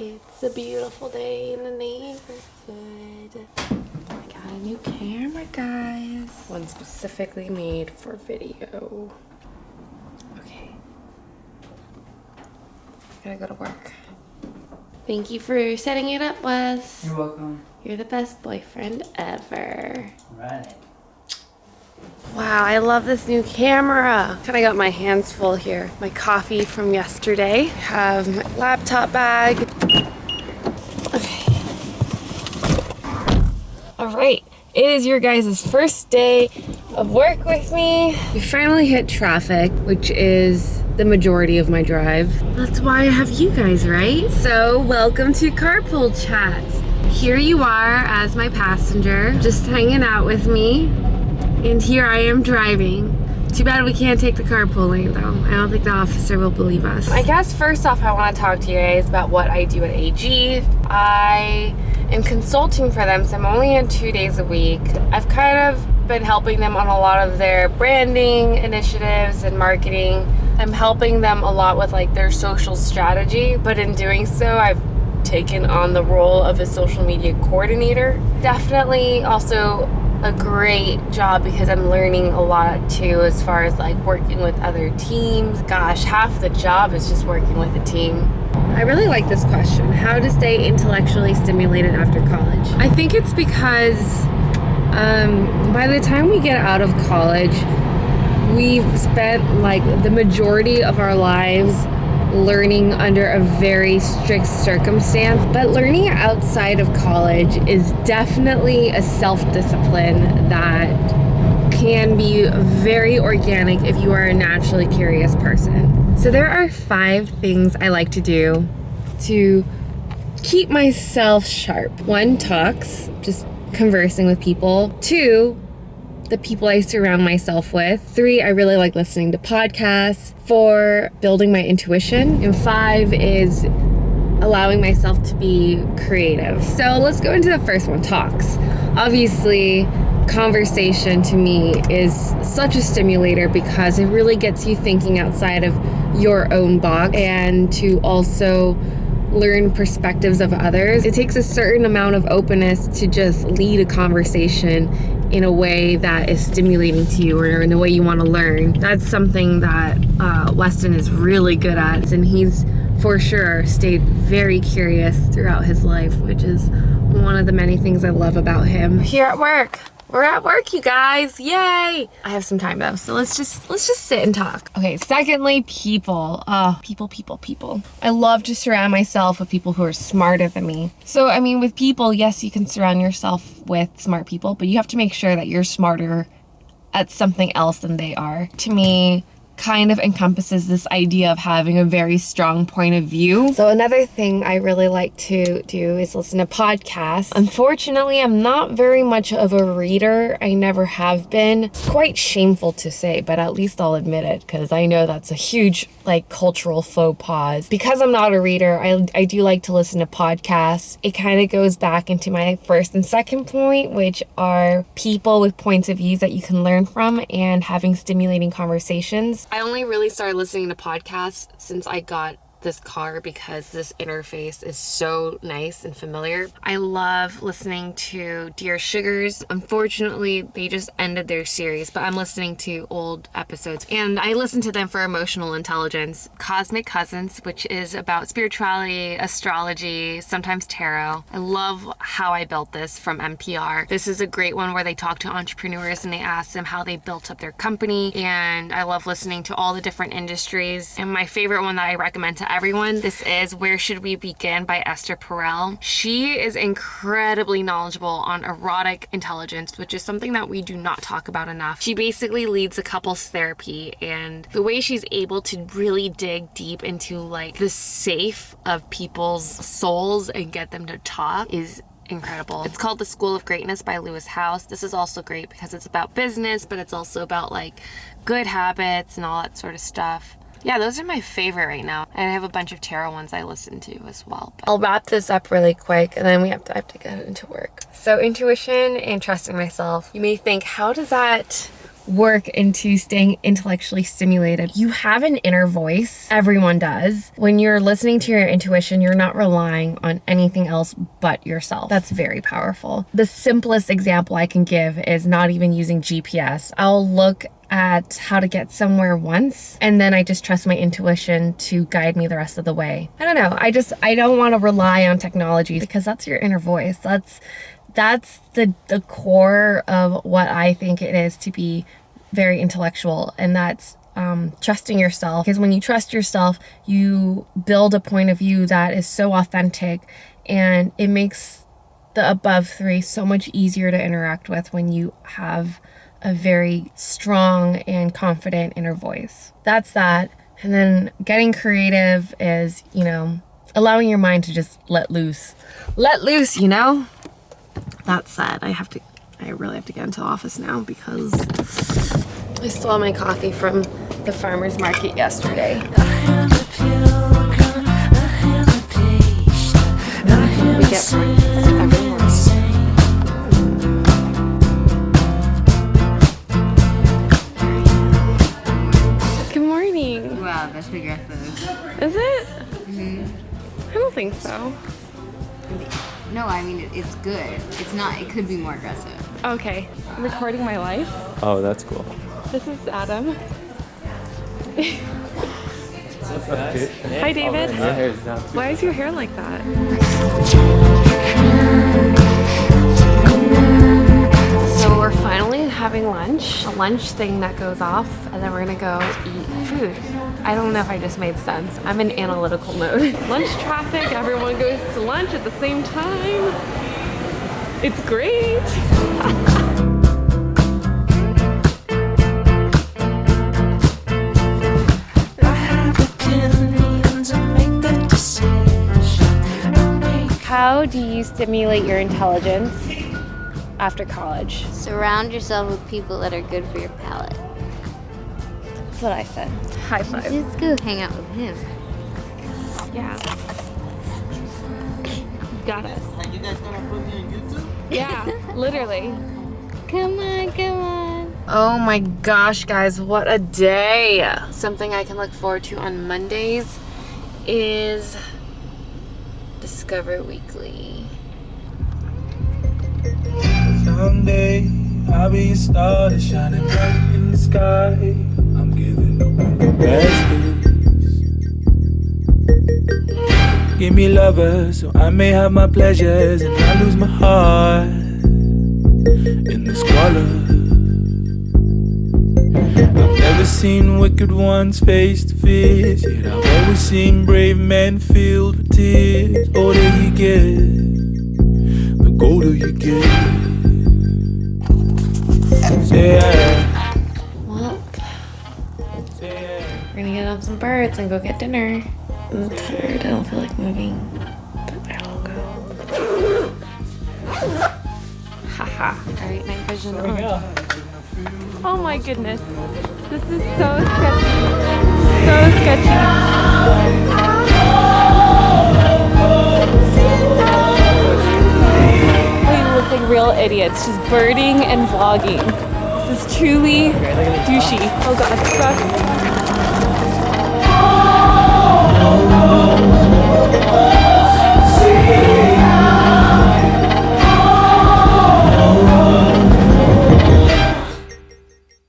It's a beautiful day in the neighborhood. I got a new camera, guys. One specifically made for video. Okay. I gotta go to work. Thank you for setting it up, Wes. You're welcome. You're the best boyfriend ever. Right. Wow, I love this new camera. Kind of got my hands full here. My coffee from yesterday. I have my laptop bag. Okay. All right. It is your guys' first day of work with me. We finally hit traffic, which is the majority of my drive. That's why I have you guys, right? So welcome to Carpool Chats. Here you are as my passenger, just hanging out with me. And here I am driving. Too bad we can't take the carpool lane though. I don't think the officer will believe us. I guess first off I want to talk to you guys about what I do at AG. I am consulting for them, so I'm only in 2 days a week. I've kind of been helping them on a lot of their branding initiatives and marketing. I'm helping them a lot with like their social strategy, but in doing so I've taken on the role of a social media coordinator. Definitely also a great job because I'm learning a lot too as far as like working with other teams. Gosh, half the job is just working with a team. I really like this question. How to stay intellectually stimulated after college? I think it's because by the time we get out of college, we've spent like the majority of our lives learning under a very strict circumstance, but learning outside of college is definitely a self-discipline that can be very organic if you are a naturally curious person. So there are 5 things I like to do to keep myself sharp. 1, talks, just conversing with people. 2, the people I surround myself with. 3, I really like listening to podcasts. 4, building my intuition. And 5 is allowing myself to be creative. So let's go into the first one, talks. Obviously, conversation to me is such a stimulator because it really gets you thinking outside of your own box and to also learn perspectives of others. It takes a certain amount of openness to just lead a conversation in a way that is stimulating to you or in a way you want to learn. That's something that Weston is really good at, and he's for sure stayed very curious throughout his life, which is one of the many things I love about him. Here at work. We're at work, you guys. Yay! I have some time though, so let's just sit and talk. Okay, secondly, people. People. I love to surround myself with people who are smarter than me. So, I mean, with people, yes, you can surround yourself with smart people, but you have to make sure that you're smarter at something else than they are. To me, kind of encompasses this idea of having a very strong point of view. So another thing I really like to do is listen to podcasts. Unfortunately, I'm not very much of a reader. I never have been. It's quite shameful to say, but at least I'll admit it because I know that's a huge like cultural faux pas. Because I'm not a reader, I do like to listen to podcasts. It kind of goes back into my first and second point, which are people with points of views that you can learn from and having stimulating conversations. I only really started listening to podcasts since I got this car because this interface is so nice and familiar. I love listening to Dear Sugars. Unfortunately, they just ended their series, but I'm listening to old episodes and I listen to them for emotional intelligence. Cosmic Cousins, which is about spirituality, astrology, sometimes tarot. I love How I Built This from NPR. This is a great one where they talk to entrepreneurs and they ask them how they built up their company, and I love listening to all the different industries. And my favorite one that I recommend to everyone, this is Where Should We Begin by Esther Perel. She is incredibly knowledgeable on erotic intelligence, which is something that we do not talk about enough. She basically leads a couples therapy, and the way she's able to really dig deep into like the safe of people's souls and get them to talk is incredible. It's called The School of Greatness by Lewis Howes. This is also great because it's about business, but it's also about like good habits and all that sort of stuff. Yeah, those are my favorite right now. And I have a bunch of tarot ones I listen to as well. But I'll wrap this up really quick and then I have to get into work. So intuition and trusting myself. You may think, how does that work into staying intellectually stimulated. You have an inner voice. Everyone does. When you're listening to your intuition, you're not relying on anything else but yourself. That's very powerful. The simplest example I can give is not even using GPS. I'll look at how to get somewhere once, and then I just trust my intuition to guide me the rest of the way. I don't know. I don't want to rely on technology because that's your inner voice. That's the core of what I think it is to be very intellectual, and that's trusting yourself. Because when you trust yourself, you build a point of view that is so authentic, and it makes the above three so much easier to interact with when you have a very strong and confident inner voice. That's that. And then getting creative is, you know, allowing your mind to just let loose. Let loose, you know? That said, I really have to get into the office now because I still have my coffee from the farmer's market yesterday. We get breakfast every morning. Good morning. Wow, that's progressive. Is it? Mm-hmm. I don't think so. No, I mean, it's good. It's not, it could be more aggressive. Okay, I'm recording my life. Oh, that's cool. This is Adam. Hi, David. Why is your hair like that? So we're finally having lunch, a lunch thing that goes off, and then we're gonna go eat food. I don't know if I just made sense. I'm in analytical mode. Lunch traffic, everyone goes to lunch at the same time. It's great. How do you stimulate your intelligence after college? Surround yourself with people that are good for your palate. That's what I said. High five. Just go hang out with him. Yeah. You got us. You guys gonna put me on YouTube? Yeah, literally. Come on, come on. Oh my gosh, guys, what a day. Something I can look forward to on Mondays is Discover Weekly. Someday I'll be a star that's shining bright in the sky. I'm giving up the best days. Give me lovers so I may have my pleasures and I lose my heart in the squalor. I've never seen wicked ones face to face, yet I've always seen brave men filled with tears. Older you get, the colder you get. Say yeah. Well, we're gonna get on some birds and go get dinner. I'm tired, I don't feel like moving, but I will go. Haha, alright, night vision on. Oh my goodness, this is so sketchy. So sketchy. We look like real idiots, just birding and vlogging. This is truly douchey. Oh god, god.